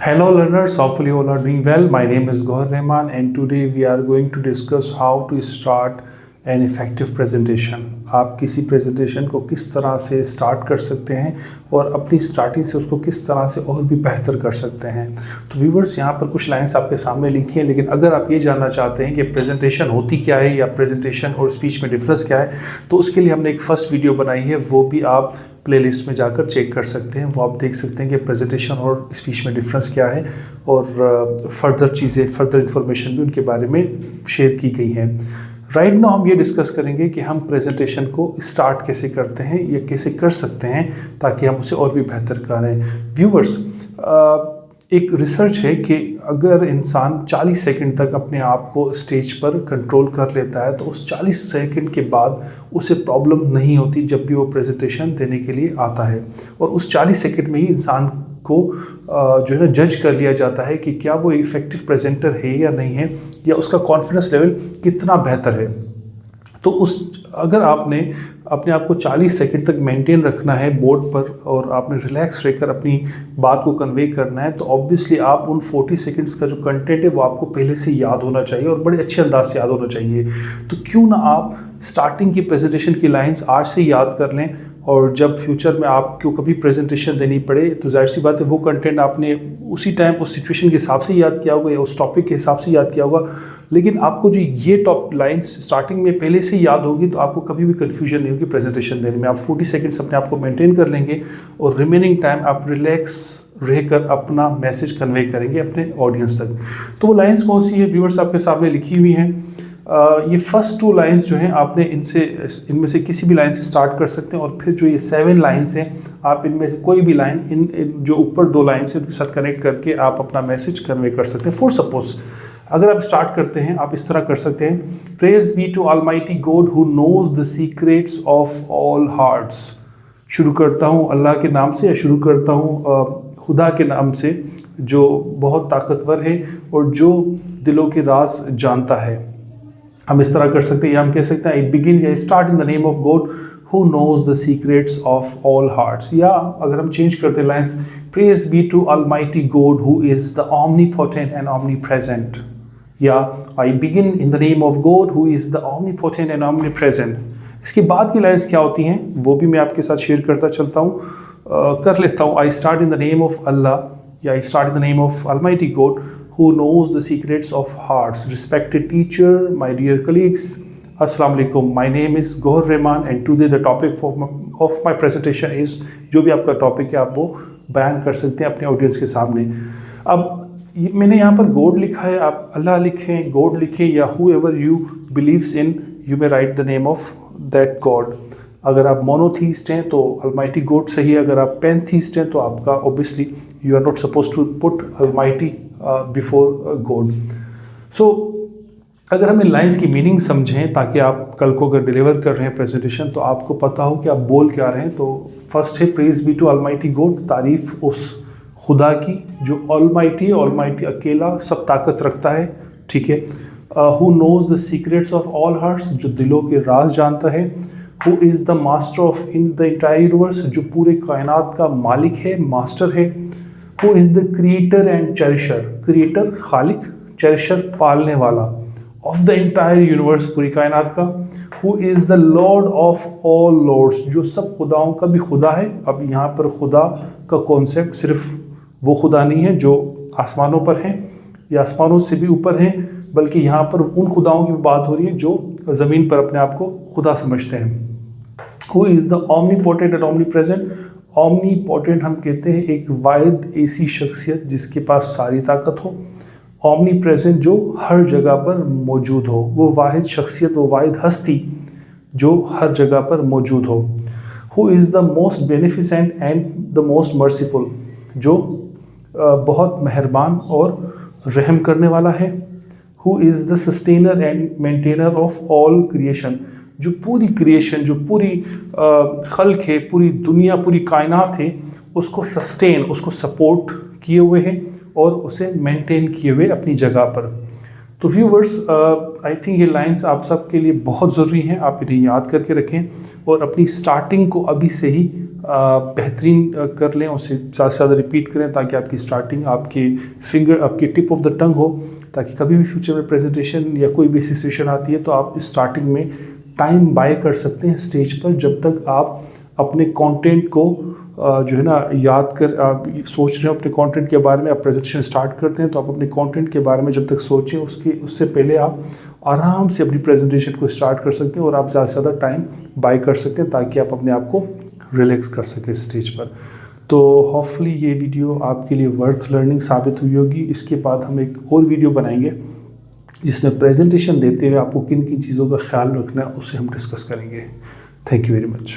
Hello learners, hopefully you all are doing well. My name is Gohar Rehman and today we are going to discuss how to start an effective presentation. आप किसी presentation को किस तरह से start कर सकते हैं और अपनी स्टार्टिंग से उसको किस तरह से और भी बेहतर कर सकते हैं। तो व्यूवर्स, यहाँ पर कुछ लाइंस आपके सामने लिखी हैं, लेकिन अगर आप ये जानना चाहते हैं कि प्रेजेंटेशन होती क्या है या प्रेजेंटेशन और स्पीच में डिफरेंस क्या है, तो उसके लिए हमने एक फ़र्स्ट वीडियो बनाई है, वो भी आप प्लेलिस्ट में जाकर चेक कर सकते हैं। वो आप देख सकते हैं कि प्रेजेंटेशन और स्पीच में डिफरेंस क्या है और फर्दर चीज़ें, फर्दर इन्फॉर्मेशन भी उनके बारे में शेयर की गई हैं। राइट नाउ हम ये डिस्कस करेंगे कि हम प्रेजेंटेशन को स्टार्ट कैसे करते हैं या कैसे कर सकते हैं ताकि हम उसे और भी बेहतर करें। व्यूवर्स, एक रिसर्च है कि अगर इंसान 40 सेकंड तक अपने आप को स्टेज पर कंट्रोल कर लेता है तो उस 40 सेकंड के बाद उसे प्रॉब्लम नहीं होती जब भी वो प्रेजेंटेशन देने के लिए आता है। और उस 40 सेकंड में ही इंसान को जो है ना जज कर लिया जाता है कि क्या वो इफ़ेक्टिव प्रेजेंटर है या नहीं है, या उसका कॉन्फिडेंस लेवल कितना बेहतर है। तो अगर आपने अपने आप को 40 सेकंड तक मेंटेन रखना है बोर्ड पर और आपने रिलैक्स रहकर अपनी बात को कन्वे करना है, तो ऑब्वियसली आप उन 40 सेकंड्स का जो कंटेंट है वो आपको पहले से याद होना चाहिए और बड़े अच्छे अंदाज से याद होना चाहिए। तो क्यों ना आप स्टार्टिंग की प्रेजेंटेशन की लाइंस आज से याद कर लें, और जब फ्यूचर में आपको कभी प्रेजेंटेशन देनी पड़े तो जाहिर सी बात है वो कंटेंट आपने उसी टाइम उस सिचुएशन के हिसाब से याद किया होगा या उस टॉपिक के हिसाब से याद किया होगा। लेकिन आपको जो ये टॉप लाइंस स्टार्टिंग में पहले से याद होगी तो आपको कभी भी कन्फ्यूजन नहीं होगी प्रेजेंटेशन देने में। आप 40 सेकंड्स अपने आप को मेंटेन कर लेंगे और रिमेनिंग टाइम आप रिलैक्स रहकर अपना मैसेज कन्वे करेंगे अपने ऑडियंस तक। तो वो लाइंस कौन सी है व्यूअर्स, आपके सामने लिखी हुई हैं। ये फर्स्ट 2 लाइंस जो हैं आपने इनमें से किसी भी लाइन से स्टार्ट कर सकते हैं, और फिर जो ये 7 लाइंस हैं आप इनमें से कोई भी लाइन इन जो ऊपर 2 लाइन्स हैं उनके साथ कनेक्ट करके आप अपना मैसेज कन्वे कर सकते हैं। फॉर सपोज अगर आप स्टार्ट करते हैं, आप इस तरह कर सकते हैं, praise be to almighty God who knows the secrets of all hearts. शुरू करता हूँ अल्लाह के नाम से, या शुरू करता हूँ खुदा के नाम से जो बहुत ताकतवर है और जो दिलों के राज जानता है। हम इस तरह कर सकते हैं, या हम कह सकते हैं आई बिगिन या start in the name of God who knows the secrets of all hearts. या अगर हम चेंज करते हैं lines, praise be to almighty God who is the omnipotent and omnipresent. या I begin in the name of God who is the omnipotent and omnipresent. इसके बाद की lines क्या होती हैं वो भी मैं आपके साथ शेयर करता चलता हूँ, कर लेता हूँ। I start in the name of Allah, या I start in the name of almighty God who knows the secrets of hearts. Respected teacher, my dear colleagues, Assalamu alaikum. My name is Gohar Rehman and today the topic of my presentation is, जो भी आपका topic है आप वो बयान कर सकते हैं अपने ऑडियंस के सामने। अब मैंने यहाँ पर गॉड लिखा है, आप अल्लाह लिखें, गॉड लिखें, या whoever you believes in, you may write the name of that God. अगर आप मोनोथीस्ट हैं तो अलमाइटी गॉड सही है, अगर आप पैंथीस्ट हैं तो आपका obviously you are not suppose to put almighty before God. So अगर हम इन लाइंस की मीनिंग समझें ताकि आप कल को अगर डिलीवर कर रहे हैं प्रेजेंटेशन तो आपको पता हो कि आप बोल क्या रहे हैं, तो फर्स्ट है praise be to almighty God, तारीफ उस खुदा की जो ऑलमाइटी है, ऑलमाइटी अकेला सब ताकत रखता है, ठीक है। Who knows the secrets of all hearts, जो दिलों के राज जानता है। Who is the master of in the entire universe, जो पूरे कायनात का मालिक है, मास्टर है। Who is the creator and cherisher, creator खालिक, चेरिशर पालने वाला, ऑफ द एंटायर यूनिवर्स पूरी कायनात का। Who is the lord of all lords, जो सब खुदाओं का भी खुदा है। अब यहाँ पर खुदा का कॉन्सेप्ट सिर्फ वो खुदा नहीं है जो आसमानों पर हैं या आसमानों से भी ऊपर हैं, बल्कि यहाँ पर उन खुदाओं की बात हो रही है जो ज़मीन पर अपने आप को खुदा समझते हैं। Who is the omnipotent and ऑमनीप्रेजेंट, ऑमनीपोटेंट हम कहते हैं एक वाहिद ऐसी शख्सियत जिसके पास सारी ताकत हो, ऑमनीप्रेजेंट जो हर जगह पर मौजूद हो, वो वाहिद शख्सियत, वो वाहिद हस्ती जो हर जगह पर मौजूद हो। Who is the most beneficent and the most merciful, जो बहुत मेहरबान और रहम करने वाला है। Who is the sustainer and maintainer of all creation, जो पूरी क्रिएशन, जो पूरी खल्क है, पूरी दुनिया, पूरी कायनात है, उसको सस्टेन, उसको सपोर्ट किए हुए हैं और उसे मेंटेन किए हुए अपनी जगह पर। तो व्यूवर्स, आई थिंक ये लाइंस आप सब के लिए बहुत ज़रूरी हैं, आप इन्हें याद करके रखें और अपनी स्टार्टिंग को अभी से ही बेहतरीन कर लें, उसे ज़्यादा से ज़्यादा रिपीट करें ताकि आपकी स्टार्टिंग आपकी टिप ऑफ द टंग हो, ताकि कभी भी फ्यूचर में प्रेजेंटेशन या कोई भी सिचुएशन आती है तो आप इस स्टार्टिंग में टाइम बाय कर सकते हैं स्टेज पर, जब तक आप अपने कंटेंट को जो है ना याद कर आप सोच रहे हो अपने कंटेंट के बारे में। आप प्रेजेंटेशन स्टार्ट करते हैं तो आप अपने कंटेंट के बारे में जब तक सोचें उससे पहले आप आराम से अपनी प्रेजेंटेशन को स्टार्ट कर सकते हैं और आप ज़्यादा से ज़्यादा टाइम बाय कर सकते हैं ताकि आप अपने आप को रिलैक्स कर सकें स्टेज पर। तो होपफुली ये वीडियो आपके लिए वर्थ लर्निंग साबित हुई होगी। इसके बाद हम एक और वीडियो बनाएंगे जिसमें प्रेजेंटेशन देते हुए आपको किन किन चीज़ों का ख्याल रखना है उसे हम डिस्कस करेंगे। Thank you very much.